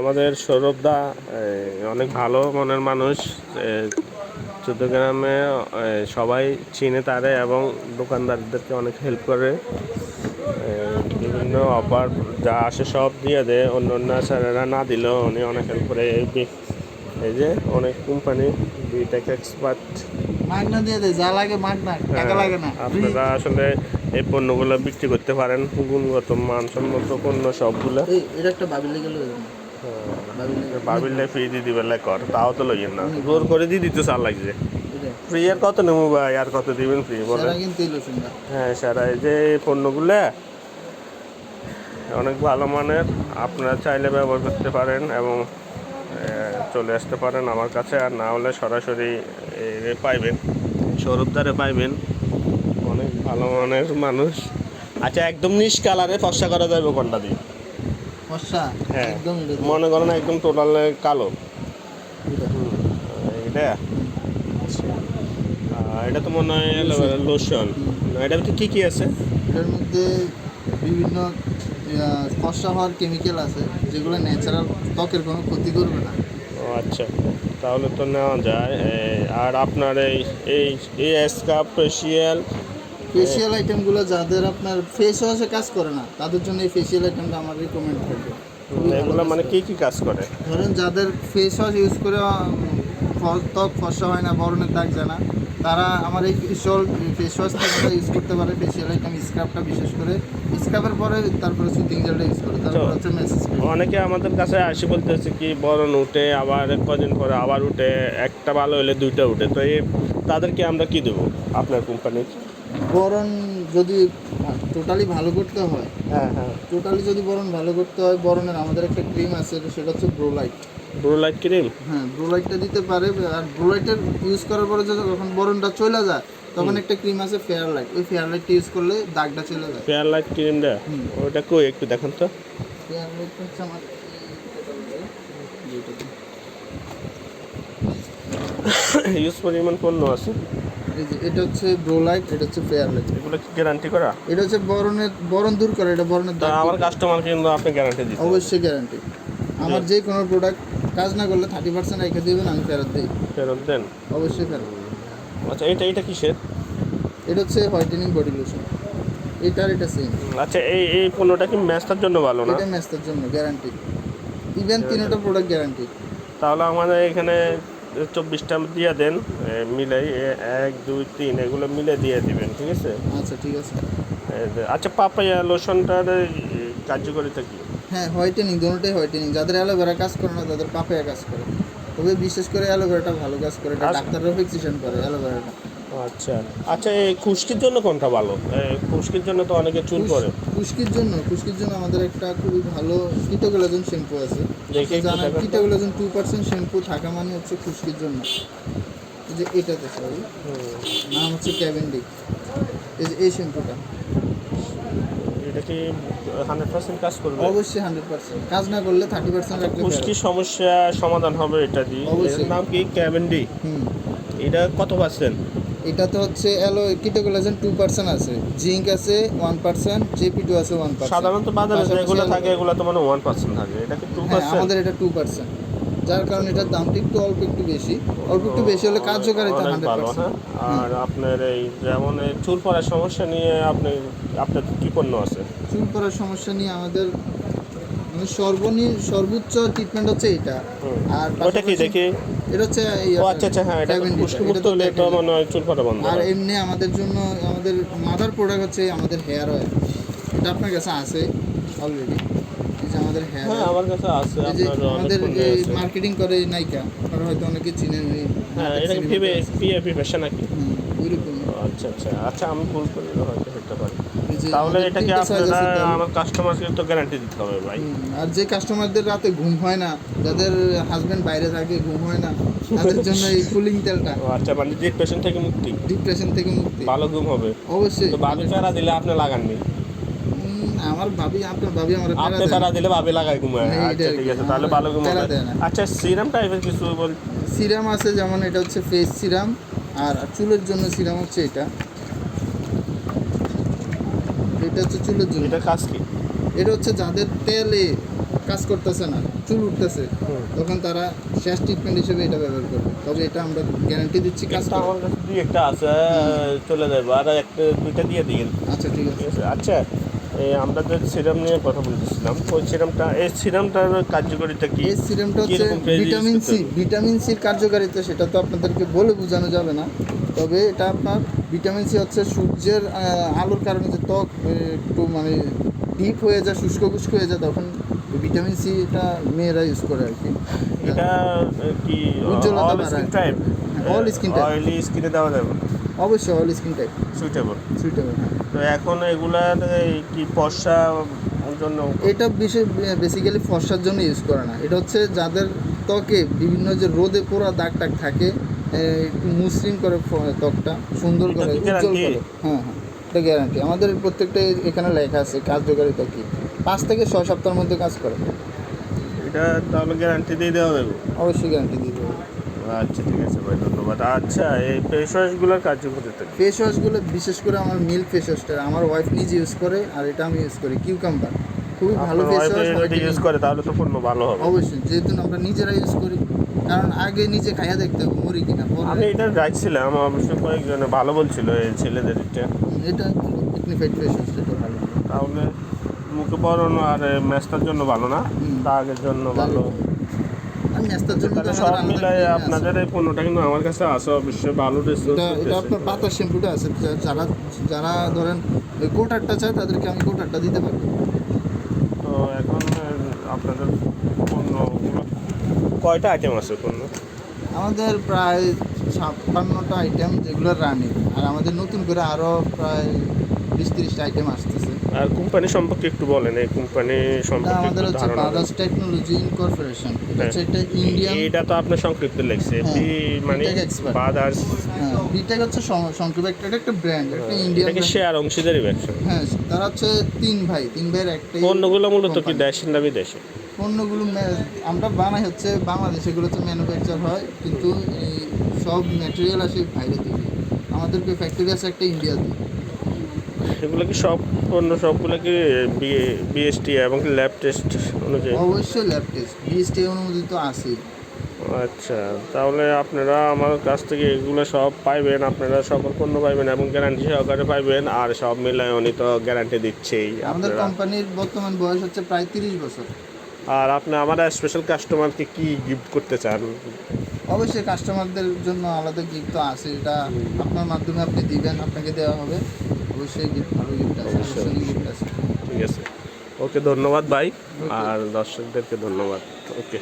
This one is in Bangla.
আমাদের সৌরভদা অনেক ভালো মনের মানুষ। চৌদ্দগ্রামে সবাই চিনে তারে এবং দোকানদারদেরকে অনেক হেল্প করে। বিভিন্ন অফার যা আসে সব দিয়ে দেয়, অন্য অন্য স্যারেরা না দিলেও উনি অনেক হেল্প করে। এই যে অনেক কোম্পানি বিটেক এক্সপার্ট মাগনা দিয়ে দেয়, যা লাগে মাগনা, টাকা লাগে না। আপনারা আসলে এই পণ্যগুলো বিক্রি করতে পারেন, গুণগত মানসম্মত পণ্য সবগুলো। এটা একটা বাবিল গেল, বাবিলটা ফ্রি দিয়ে দিবে কর, তাও তো লইয়েন না, জোর করে দিয়ে দিতে চাল লাগছে। ফ্রি আর কত নেবো ভাই, আর কত দিবেন ফ্রি বলে? হ্যাঁ সারা এই যে পণ্যগুলো অনেক ভালো মানের, আপনারা চাইলে ব্যবহার করতে পারেন এবং চলে আসতে পারেন আমার কাছে। আর না হলে সরাসরি পাইবেন, সৌরভদারে পাইবেন, অনেক ভালো মানের মানুষ। আচ্ছা, একদম নিশ কালারে ফর্সা করা যাবে কোনটা দিয়ে? হ্যাঁ, মনে করেন একদম টোটাল কালো এটা। এটা তো মনে হয় লোশন। এটার মধ্যে কী কী আছে? এটার মধ্যে বিভিন্ন ফর্সা হওয়ার কেমিক্যাল আছে, যেগুলো ন্যাচারাল, ত্বকের কোনো ক্ষতি করবে না। ও আচ্ছা, তাহলে তো নেওয়া যায়। আর আপনার এই স্কার্ফ ফেসিয়াল আইটেমগুলো যাদের আপনার ফেস ওয়াশে কাজ করে না, তাদের জন্য এই ফেসিয়াল আইটেমটা আমার রিকমেন্ড করবে। এগুলো মানে কী কী কাজ করে? ধরেন যাদের ফেস ওয়াশ ইউজ করে ত্বক ফর্সা হয় না, বরণের দাগ যায় না, তারা আমার এই ফেস ওয়াশ ইউজ করতে পারে। ফেসিয়াল আইটেম স্ক্রাবটা বিশেষ করে, স্ক্রাবের পরে তারপরে সুতিং জেলটা ইউজ করে, তারপর হচ্ছে মেসেজ। অনেকে আমাদের কাছে আসি বলতেছে কি বরণ উঠে, আবার কদিন পরে আবার উঠে, একটা ভালো হলে দুইটা উঠে, তো এই তাদেরকে আমরা কি দেবো আপনার কোম্পানির? বরণ যদি টোটালি ভালো করতে হয়, টোটালি যদি বরণ ভালো করতে হয়, বরণের আমাদের একটা ক্রিম আছে, সেটা হচ্ছে ব্রোলাইট ক্রিম। হ্যাঁ, ব্রোলাইটটা দিতে পারে। আর ব্রোলাইটের ইউজ করার পরে যখন বরণটা চলে যায়, তখন একটা ক্রিম আছে ফেয়ারলাইট, ওই ফেয়ারলাইটটা ইউজ করলে দাগটা চলে যায়। ফেয়ারলাইট ক্রিমটা ওটা কই একটু দেখান তো। ফেয়ারলাইটটা হচ্ছে আমার ইউজ পরিমাণ পণ্য আছে। এটা হচ্ছে ব্রোলাইট, এটা হচ্ছে ফেয়ারলাইট। এগুলো কি গ্যারান্টি করা? এটা হচ্ছে বরণ দূর করে, এটা বরণের দাগ। আমার কাস্টমার কিন্তু আপনি গ্যারান্টি দিচ্ছেন? অবশ্যই গ্যারান্টি। আমার যে কোনো প্রোডাক্ট কাজ না করলে 30% রেখে দিবেন, আমি ফেরত দিই। ফেরত দেন? অবশ্যই ফেরত। আচ্ছা, এটা কিসের? এটা হচ্ছে হোয়াইটেনিং বডি লোশন। এটা সেম। আচ্ছা, এই পণ্যটা কি ম্যাচটার জন্য ভালো না? এটা ম্যাচটার জন্য গ্যারান্টি, ইভেন তিনটা প্রোডাক্ট গ্যারান্টি। তাহলে আমাদের এখানে 24টা দিয়ে দেন, মিলাই 1 2 3 এগুলো মিলে দিয়ে দিবেন, ঠিক আছে? আচ্ছা ঠিক আছে। আচ্ছা, পাপায়া লোশনটার কার্যকারিতা কি? হ্যাঁ, হোয়াইটেনিং, দুটোটাই হোয়াইটেনিং। যাদের অ্যালোভেরা কাজ করে না, তাদের পাপায়া কাজ করে, তবে বিশেষ করে অ্যালোভেরাটা ভালো কাজ করে। এটা ডাক্তাররা প্রেসক্রিপশন করে অ্যালোভেরাটা। আচ্ছা আচ্ছা, এই খুশকির জন্য কোনটা ভালো? খুশকির জন্য তো অনেকে চুল পড়ে। খুশকির জন্য আমাদের একটা খুবই ভালো কিটোকোলাজেন শ্যাম্পু আছে। কিটোকোলাজেন 2% শ্যাম্পু থাকা মানে হচ্ছে খুশকির জন্য। এই যে এটাতে নাম হচ্ছে ক্যাভেন্ডিক। এই শ্যাম্পুটা, এটা কি 100% কাজ করবে? অবশ্যই 100%। কাজ না করলে 30% রাখলে খুশকির সমস্যা সমাধান হবে এটা দিয়ে। এর নাম কি? ক্যাভেন্ডি। এটা কত পার্সেন্ট? এটা তো হচ্ছে কিটোকোলাজেন 2% আছে, জিঙ্ক আছে 1%, জেপি2 আছে 1%। সাধারণত বাজারে যেগুলো থাকে এগুলো তো মানে 1% থাকে, এটা কি 2%? আমাদের এটা 2%, যার কারণে এটার দামটা অল্প একটু বেশি হলে কার্যকারিতা 100%। আর আপনার এই যেমন চুল পড়ার সমস্যা নিয়ে আপনার কি পণ্য আছে? চুল পড়ার সমস্যা নিয়ে আমাদের মানে সর্বোচ্চ ট্রিটমেন্ট হচ্ছে এটা। আর ওটা কি দেখি? এটা হচ্ছে আচ্ছা হ্যাঁ, এটা খুশকিমুক্ত হলে তো মনে হয় চুল পড়া বন্ধ। আর এমনি আমাদের জন্য আমাদের মাদার প্রোডাক্ট হচ্ছে আমাদের হেয়ার অয়েল। এটা আপনার কাছে আছে অলরেডি। আমাদের হেয়ার, হ্যাঁ আমার কাছে আছে। আমাদের মার্কেটিং করে নাইকা, আপনারা হয়তো অনেকে চিনেন। হ্যাঁ, এটা কি পিএপি ফ্যাশন নাকি? ওইরকম। আচ্ছা, আমি ভুল করি হয়তো হতে পারে। তাহলে এটা কি আপনারা আমার কাস্টমারকে তো গ্যারান্টি দিতে হবে ভাই? আর যে কাস্টমারদের রাতে ঘুম হয় না, যাদের হাজবেন্ড বাইরে থাকে, ঘুম হয় না, তাদের জন্য এই কুলিং তেলটা। আচ্ছা, মানে ডিপ্রেশন থেকে মুক্তি? ভালো ঘুম হবে অবশ্যই। তো ভাবি প্যারা দিলে আপনি লাগাননি? আপনার ভাবি আমার আপনি প্যারা দিলে ভাবি লাগাই ঘুমায়? আচ্ছা ঠিক আছে, তাহলে ভালো ঘুম হবে। আচ্ছা, সিরাম টাইপের কিছু বল? সিরাম আছে, যেমন এটা হচ্ছে ফেস সিরাম, আর চুলের জন্য সিরাম হচ্ছে এটা হচ্ছে চুলের জন্য। এটা কাজ কি? এটা হচ্ছে যাদের তেলে কাজ করতেছে না, চুল উঠতেছে, তখন তারা শেষ ট্রিটমেন্ট হিসেবে এটা ব্যবহার করবে। তবে এটা আমরা গ্যারান্টি দিচ্ছি কাজ একটা করবে। আমার কাছে দুই একটা আছে, চলে যাবে, আর একটা দুইটা দিয়ে দিন। আচ্ছা ঠিক আছে। ঠিক আছে। আচ্ছা, এই আমরা যে সিরাম নিয়ে কথা বলতেছিলাম, ওই সিরামটা, এই সিরামটার কার্যকারিতা কি? এই সিরামটা হচ্ছে কিরকম price use ভিটামিন করতে সি, হবে? ভিটামিন সির কার্যকারিতা সেটা তো আপনাদেরকে বলে বোঝানো যাবে না। তবে এটা আপনার ভিটামিন সি হচ্ছে সূর্যের আলোর কারণে যে ত্বক একটু মানে ডিপ হয়ে যায়, শুষ্ক খুষ্ক হয়ে যায়, তখন ভিটামিন সি এটা মেয়েরা ইউজ করে আর কি। এটা কি উজ্জ্বলতা অল বাড়ায়। Skin type? All skin type। Oily স্কিনে দেওয়া যাবে? অবশ্যই all skin type suitable. Suitable. হ্যাঁ, তো এখন এগুলার কি ফর্সা জন্য? এটা বেসিক্যালি ফর্সার জন্য ইউজ করে না, এটা হচ্ছে যাদের ত্বকে বিভিন্ন যে রোদে পোড়া দাগ টাগ থাকে, একটু মসৃণ করে ত্বকটা, সুন্দর এটা করে, কি উজ্জ্বল guarantee? করে। হ্যাঁ হ্যাঁ, এটা গ্যারান্টি। আমাদের প্রত্যেকটা এখানে লেখা আছে কার্যকারিতা কি, 5 থেকে 6 সপ্তাহের মধ্যে কাজ করে। এটা তাহলে গ্যারান্টি দিয়ে দেওয়া যাবে? অবশ্যই গ্যারান্টি দিয়ে দেবো। আচ্ছা ঠিক আছে ভাই, ধন্যবাদ। আচ্ছা, এই ফেস ওয়াশগুলোর কার্যকারিতা কি? ফেস ওয়াশগুলো বিশেষ করে আমার মিল্ক ফেস ওয়াশটা আমার ওয়াইফ নিজে ইউজ করে, আর এটা আমি ইউজ করি, কিউকাম্বার। খুবই ভালো ফেস ওয়াশ। যদি ইউজ করে তাহলে তো পণ্য ভালো হবে। অবশ্যই, যেহেতু আমরা নিজেরা ইউজ করি, কারণ আগে নিজে খাইয়া দেখতে হবে মরি কিনা। আমি এটা রাখছিলাম, অবশ্যই কয়েকজনে ভালো বলছিল এই ছেলেদের এটা। এটা টেকনিফাইড ফেস ওয়াশ, এটা ভালো। তাহলে মুখে পরানো আর মেস্তার জন্য ভালো না, দাগের জন্য ভালো। আমি ন্যাস্তার জন্য তো তাহলে আমাদের সব আলাদা মিলাই cream আছে। আপনাদের এই পণ্যটা কিন্তু আমার কাছে আছে, অবশ্যই ভালো এটা আপনার পাতার শ্যাম্পুটা আছে, যারা যারা ধরেন ওই কোটারটা চায় তাদেরকে আমি কোটারটা দিতে পারবো। তো এখন আপনাদের পণ্যগুলো কয়টা আইটেম আছে পণ্য? আমাদের প্রায় 56টা আইটেম যেগুলো রানিং, আর আমাদের নতুন করে আরও প্রায় 20-30টা আইটেম আসতেছে। আর কোম্পানি সম্পর্কে একটু বলেন, এই কোম্পানি এটা সম্পর্কে আমাদের একটু হচ্ছে ধারণা দেন। Bajaj technology incorporation. এটা হচ্ছে একটা ইন্ডিয়ান। এটা তো আপনার সংক্ষিপ্ত লেগছে, মানে BTech expert। বাজাজ। হ্যাঁ, বিটেক হচ্ছে সংক্ষেপে এটা একটা ব্র্যান্ড, একটা ইন্ডিয়ান। এটাকে শেয়ার অংশীদারি ব্যবসা। হ্যাঁ, তারা হচ্ছে তিন ভাইয়ের একটাই পণ্যগুলো মূলত কি company। দেশের না বিদেশে? পণ্যগুলো আমরা বানাই হচ্ছে বাংলাদেশে, এগুলো হচ্ছে ম্যানুফ্যাকচার হয়, কিন্তু এই সব ম্যাটেরিয়াল আসে বাইরে থেকে। আমাদের ফ্যাক্টরি আছে একটা ইন্ডিয়াতে। এগুলো কি সব পণ্য সবগুলো কি বিএসটি এবং ল্যাব টেস্ট অনুযায়ী? অবশ্যই ল্যাব টেস্ট বিএসটি অনুমোদিত আছে। আচ্ছা, তাহলে আপনারা আমার কাছ থেকে এগুলো সব পাইবেন, আপনারা সকল পণ্য পাইবেন এবং গ্যারান্টি সহকারে পাইবেন, আর সব মিলায় উনি তো গ্যারান্টি দিচ্ছেই আমাদের আপনারা। কোম্পানির বর্তমান বয়স হচ্ছে প্রায় 30 বছর। আর আপনি আমার স্পেশাল কাস্টমারকে কি গিফট করতে চান? অবশ্যই কাস্টমারদের জন্য আলাদা গিফট তো আছে, এটা আপনার মাধ্যমে আপনি দিবেন, আপনাকে দেওয়া হবে। অবশ্যই গিফট, ভালো গিফট আছে, অবশ্যই। গিফট আছে। ঠিক আছে, ওকে, ধন্যবাদ ভাই, আর দর্শকদেরকে ধন্যবাদ। ওকে।